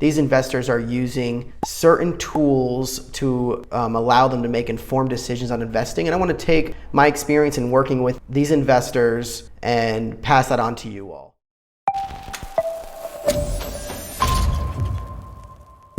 these investors are using certain tools to allow them to make informed decisions on investing. And I want to take my experience in working with these investors and pass that on to you all.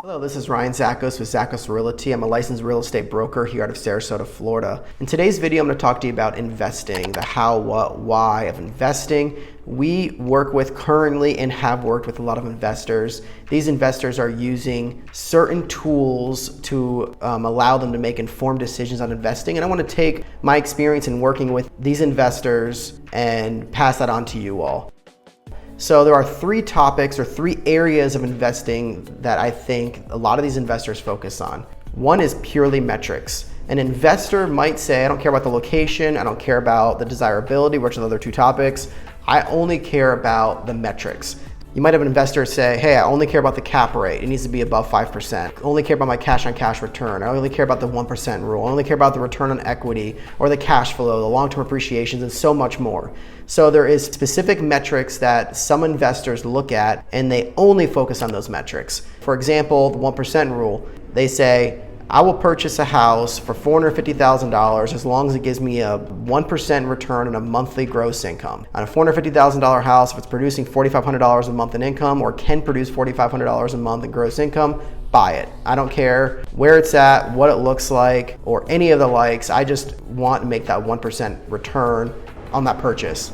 Hello, this is Ryan Zakos with Zakos Realty. I'm a licensed real estate broker here out of Sarasota, Florida. In today's video, I'm going to talk to you about investing, the how, what, why of investing. We work with currently and have worked with a lot of investors. These investors are using certain tools to allow them to make informed decisions on investing. And I want to take my experience in working with these investors and pass that on to you all. So there are three topics or three areas of investing that I think a lot of these investors focus on. One is purely metrics. An investor might say, I don't care about the location, I don't care about the desirability, which are the other two topics. I only care about the metrics. You might have an investor say, hey, I only care about the cap rate. It needs to be above 5%. I only care about my cash on cash return. I only care about the 1% rule. I only care about the return on equity or the cash flow, the long-term appreciations, and so much more. So there is specific metrics that some investors look at and they only focus on those metrics. For example, the 1% rule, they say, I will purchase a house for $450,000 as long as it gives me a 1% return on a monthly gross income. On a $450,000 house, if it's producing $4,500 a month in income or can produce $4,500 a month in gross income, buy it. I don't care where it's at, what it looks like, or any of the likes. I just want to make that 1% return on that purchase.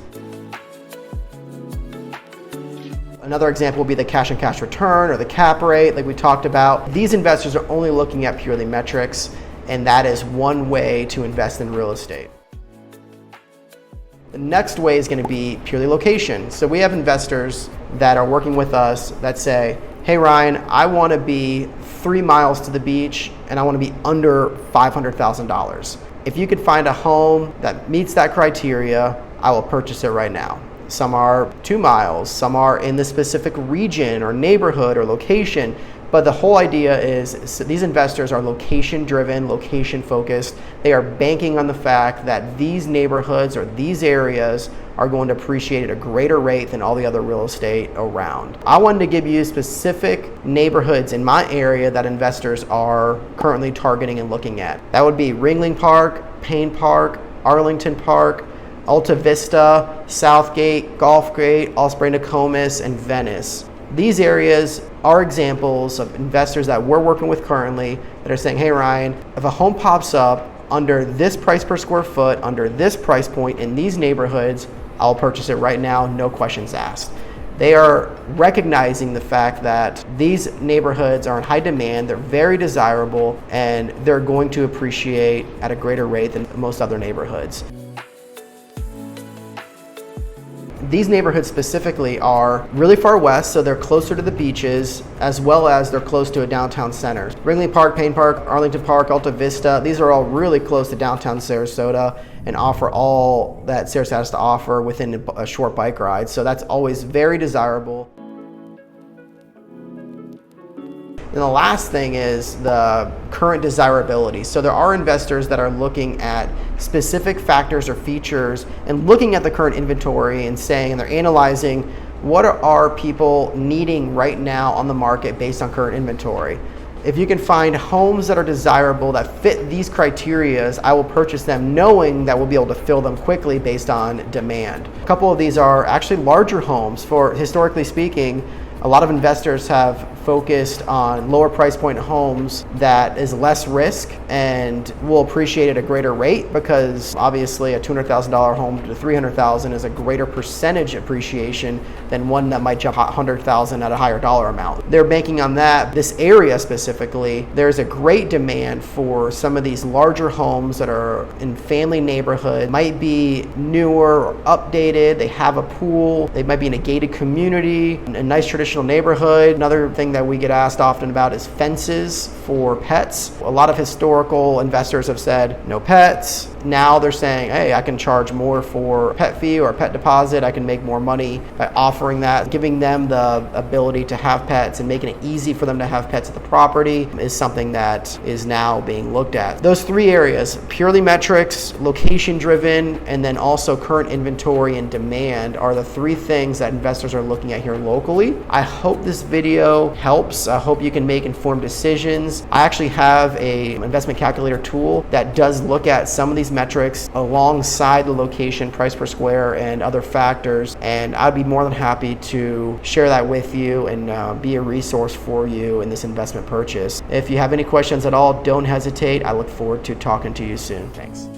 Another example would be the cash on cash return or the cap rate like we talked about. These investors are only looking at purely metrics, and that is one way to invest in real estate. The next way is going to be purely location. So we have investors that are working with us that say, hey Ryan, I want to be 3 miles to the beach and I want to be under $500,000. If you could find a home that meets that criteria, I will purchase it right now. Some are 2 miles, some are in the specific region or neighborhood or location. But the whole idea is these investors are location driven, location focused. They are banking on the fact that these neighborhoods or these areas are going to appreciate at a greater rate than all the other real estate around. I wanted to give you specific neighborhoods in my area that investors are currently targeting and looking at. That would be Ringling Park, Payne Park, Arlington Park, Alta Vista, Southgate, Gulfgate, Osprey Nokomis, and Venice. These areas are examples of investors that we're working with currently that are saying, hey Ryan, if a home pops up under this price per square foot, under this price point in these neighborhoods, I'll purchase it right now, no questions asked. They are recognizing the fact that these neighborhoods are in high demand, they're very desirable, and they're going to appreciate at a greater rate than most other neighborhoods. These neighborhoods specifically are really far west, so they're closer to the beaches, as well as they're close to a downtown center. Ringling Park, Payne Park, Arlington Park, Alta Vista, these are all really close to downtown Sarasota and offer all that Sarasota has to offer within a short bike ride. So that's always very desirable. And the last thing is the current desirability. So there are investors that are looking at specific factors or features and looking at the current inventory and saying, and they're analyzing what are people needing right now on the market based on current inventory. If you can find homes that are desirable that fit these criteria, I will purchase them knowing that we'll be able to fill them quickly based on demand. A couple of these are actually larger homes. For historically speaking, a lot of investors have focused on lower price point homes that is less risk and will appreciate at a greater rate, because obviously a $200,000 home to $300,000 is a greater percentage appreciation than one that might jump $100,000 at a higher dollar amount. They're banking on that. This area specifically, there's a great demand for some of these larger homes that are in family neighborhood, might be newer or updated, they have a pool, they might be in a gated community, a nice traditional neighborhood. Another thing that we get asked often about is fences for pets. A lot of historical investors have said no pets. Now they're saying, hey, I can charge more for a pet fee or a pet deposit. I can make more money by offering that. Giving them the ability to have pets and making it easy for them to have pets at the property is something that is now being looked at. Those three areas, purely metrics, location driven, and then also current inventory and demand, are the three things that investors are looking at here locally. I hope this video helps helps. I hope you can make informed decisions. I actually have a investment calculator tool that does look at some of these metrics alongside the location, price per square, and other factors, and I'd be more than happy to share that with you and be a resource for you in this investment purchase. If you have any questions at all, don't hesitate. I look forward to talking to you soon. Thanks.